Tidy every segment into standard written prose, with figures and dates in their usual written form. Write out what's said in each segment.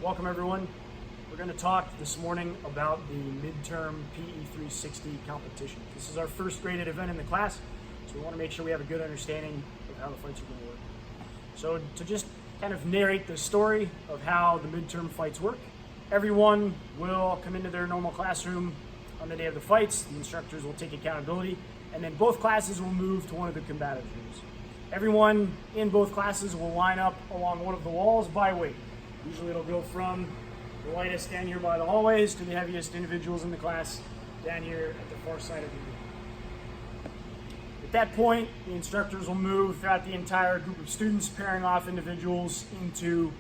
Welcome everyone. We're going to talk this morning about the Midterm PE 360 competition. This is our first graded event in the class, so we want to make sure we have a good understanding of how the fights are going to work. So to just kind of narrate the story of how the midterm fights work, everyone will come into their normal classroom on the day of the fights. The instructors will take accountability, and then both classes will move to one of the combative rooms. Everyone in both classes will line up along one of the walls by weight. Usually it'll go from the lightest down here by the hallways to the heaviest individuals in the class down here at the far side of the room. At that point, the instructors will move throughout the entire group of students, pairing off individuals into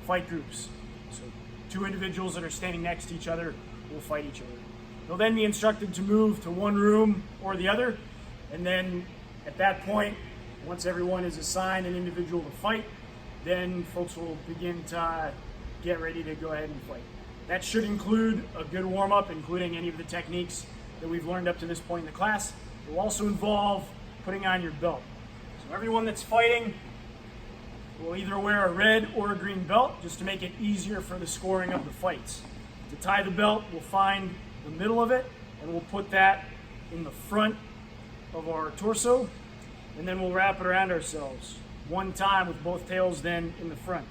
fight groups. So two individuals that are standing next to each other will fight each other. They'll then be instructed to move to one room or the other, and then at that point, once everyone is assigned an individual to fight, then folks will begin to get ready to go ahead and fight. That should include a good warm-up, including any of the techniques that we've learned up to this point in the class. It will also involve putting on your belt. So everyone that's fighting will either wear a red or a green belt, just to make it easier for the scoring of the fights. To tie the belt, we'll find the middle of it, and we'll put that in the front of our torso, and then we'll wrap it around ourselves one time with both tails then in the front.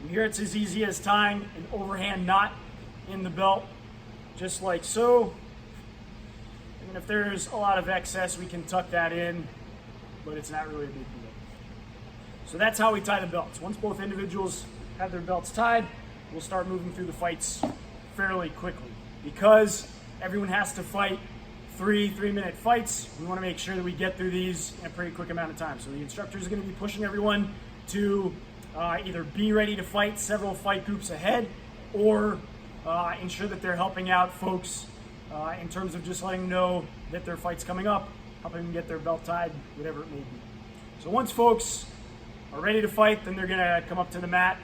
And here it's as easy as tying an overhand knot in the belt, just like so. And if there's a lot of excess, we can tuck that in, but it's not really a big deal. So that's how we tie the belts. Once both individuals have their belts tied, we'll start moving through the fights fairly quickly. Because everyone has to fight three-minute fights, we want to make sure that we get through these in a pretty quick amount of time. So the instructors are going to be pushing everyone to either be ready to fight several fight groups ahead, or ensure that they're helping out folks in terms of just letting them know that their fight's coming up, helping them get their belt tied, whatever it may be. So once folks are ready to fight, then they're going to come up to the mat,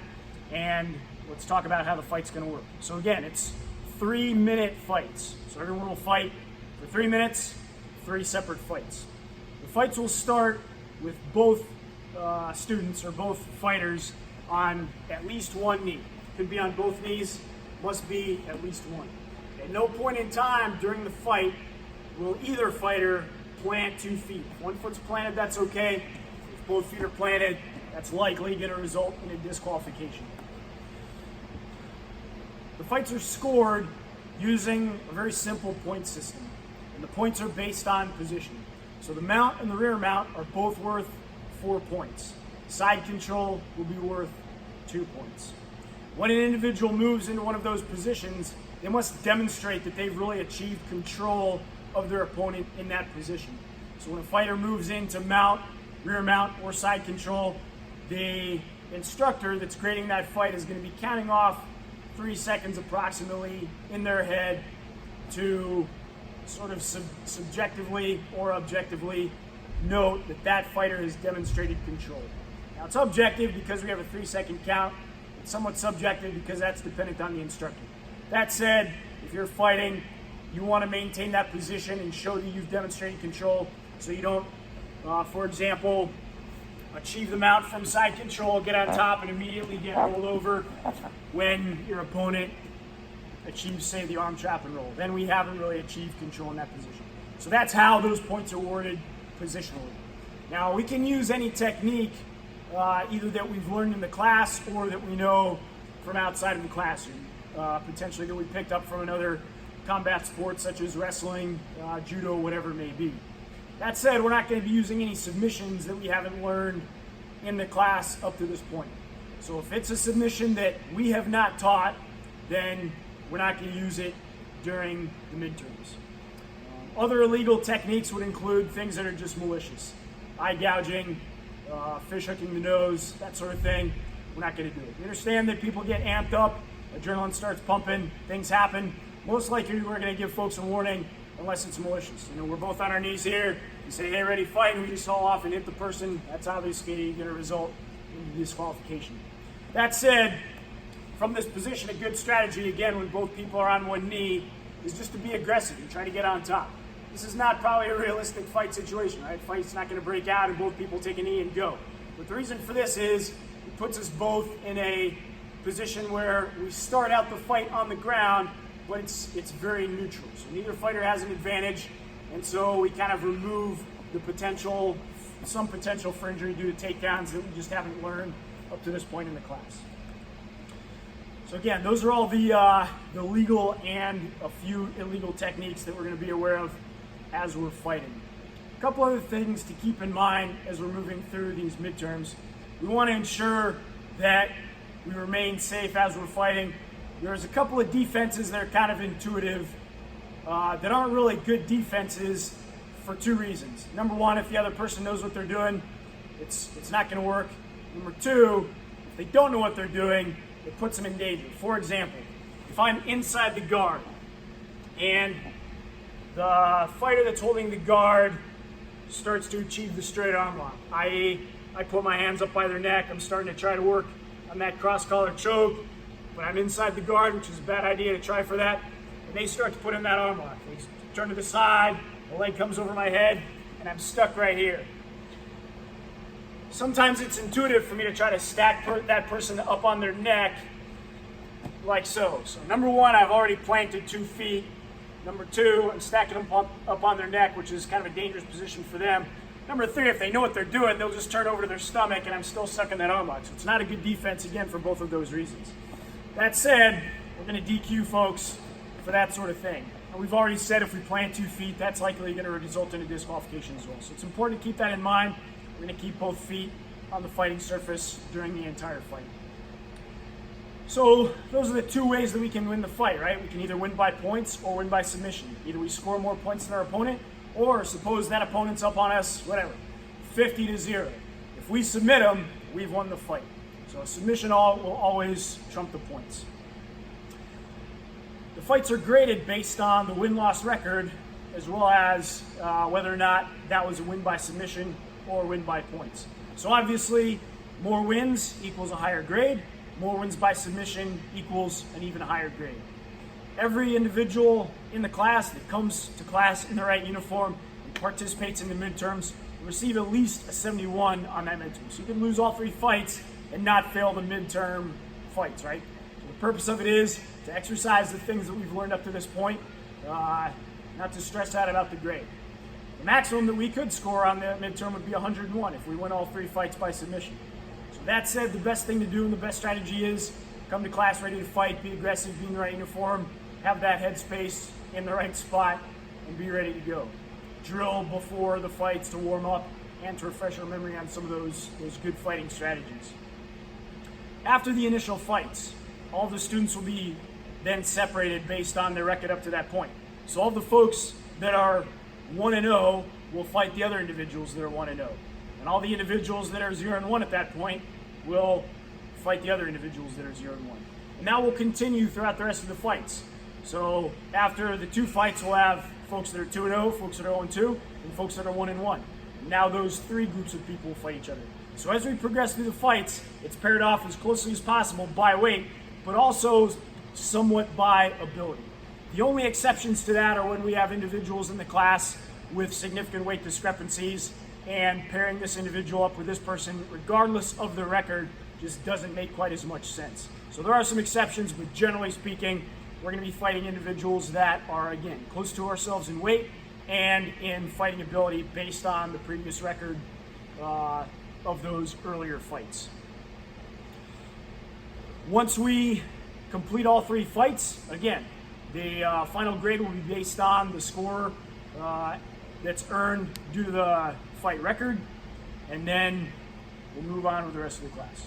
and let's talk about how the fight's going to work. So again, it's 3-minute fights. So everyone will fight for 3 minutes, 3 separate fights. The fights will start with both students or both fighters on at least one knee. Could be on both knees, must be at least one. At no point in time during the fight will either fighter plant 2 feet. If one foot's planted, that's okay. If both feet are planted, that's likely going to result in a disqualification. The fights are scored using a very simple point system, and the points are based on position. So the mount and the rear mount are both worth 4 points. Side control will be worth 2 points. When an individual moves into one of those positions, they must demonstrate that they've really achieved control of their opponent in that position. So when a fighter moves into mount, rear mount, or side control, the instructor that's grading that fight is going to be counting off 3 seconds approximately in their head to sort of subjectively or objectively note that that fighter has demonstrated control. Now it's objective because we have a 3-second count. It's somewhat subjective because that's dependent on the instructor. That said, if you're fighting, you want to maintain that position and show that you've demonstrated control, so you don't, for example, achieve the mount from side control, get on top, and immediately get rolled over when your opponent achieves, say, the arm trap and roll. Then we haven't really achieved control in that position. So that's how those points are awarded positionally. Now, we can use any technique, either that we've learned in the class or that we know from outside of the classroom, potentially that we picked up from another combat sport such as wrestling, judo, whatever it may be. That said, we're not going to be using any submissions that we haven't learned in the class up to this point. So if it's a submission that we have not taught, then we're not going to use it during the midterms. Other illegal techniques would include things that are just malicious. Eye gouging, fish hooking the nose, that sort of thing. We're not going to do it. We understand that people get amped up, adrenaline starts pumping, things happen. Most likely we're going to give folks a warning unless it's malicious. You know, we're both on our knees here. You say, hey, ready, fight, and we just haul off and hit the person. That's obviously going to result in disqualification. That said, from this position, a good strategy, again, when both people are on one knee, is just to be aggressive and try to get on top. This is not probably a realistic fight situation, right? Fight's not going to break out and both people take a knee and go. But the reason for this is it puts us both in a position where we start out the fight on the ground, but it's very neutral. So neither fighter has an advantage, and so we kind of remove some potential for injury due to takedowns that we just haven't learned up to this point in the class. So again, those are all the legal and a few illegal techniques that we're going to be aware of as we're fighting. A couple other things to keep in mind as we're moving through these midterms. We want to ensure that we remain safe as we're fighting. There's a couple of defenses that are kind of intuitive that aren't really good defenses for two reasons. Number one, if the other person knows what they're doing, it's not going to work. Number two, if they don't know what they're doing, it puts them in danger. For example, if I'm inside the guard and the fighter that's holding the guard starts to achieve the straight arm lock, i.e., I put my hands up by their neck, I'm starting to try to work on that cross-collar choke, but I'm inside the guard, which is a bad idea to try for that, and they start to put in that arm lock. They turn to the side, the leg comes over my head, and I'm stuck right here. Sometimes it's intuitive for me to try to stack that person up on their neck like so. So number one, I've already planted 2 feet. Number two, I'm stacking them up on their neck, which is kind of a dangerous position for them. Number three, if they know what they're doing, they'll just turn over to their stomach and I'm still stuck in that arm lock. So it's not a good defense, again, for both of those reasons. That said, we're going to DQ folks for that sort of thing. And we've already said if we plant 2 feet, that's likely going to result in a disqualification as well. So it's important to keep that in mind. We're going to keep both feet on the fighting surface during the entire fight. So those are the 2 ways that we can win the fight, right? We can either win by points or win by submission. Either we score more points than our opponent, or suppose that opponent's up on us, whatever, 50-0. If we submit them, we've won the fight. So a submission will always trump the points. The fights are graded based on the win-loss record, as well as whether or not that was a win by submission or win by points. So obviously, more wins equals a higher grade. More wins by submission equals an even higher grade. Every individual in the class that comes to class in the right uniform and participates in the midterms will receive at least a 71 on that midterm. So you can lose all 3 fights and not fail the midterm fights, right? So the purpose of it is to exercise the things that we've learned up to this point, not to stress out about the grade. The maximum that we could score on the midterm would be 101 if we win all 3 fights by submission. So that said, the best thing to do and the best strategy is come to class ready to fight, be aggressive, be in the right uniform, have that headspace in the right spot, and be ready to go. Drill before the fights to warm up and to refresh our memory on some of those good fighting strategies. After the initial fights, all the students will be then separated based on their record up to that point. So all the folks that are 1-0 will fight the other individuals that are 1-0. And all the individuals that are 0-1 at that point will fight the other individuals that are 0-1. And that will continue throughout the rest of the fights. So after the 2 fights, we'll have folks that are 2-0, folks that are 0-2, and folks that are 1-1. And now those 3 groups of people will fight each other. So as we progress through the fights, it's paired off as closely as possible by weight, but also somewhat by ability. The only exceptions to that are when we have individuals in the class with significant weight discrepancies, and pairing this individual up with this person, regardless of their record, just doesn't make quite as much sense. So there are some exceptions, but generally speaking, we're going to be fighting individuals that are, again, close to ourselves in weight and in fighting ability based on the previous record of those earlier fights. Once we complete all 3 fights, again, the final grade will be based on the score that's earned due to the fight record, and then we'll move on with the rest of the class.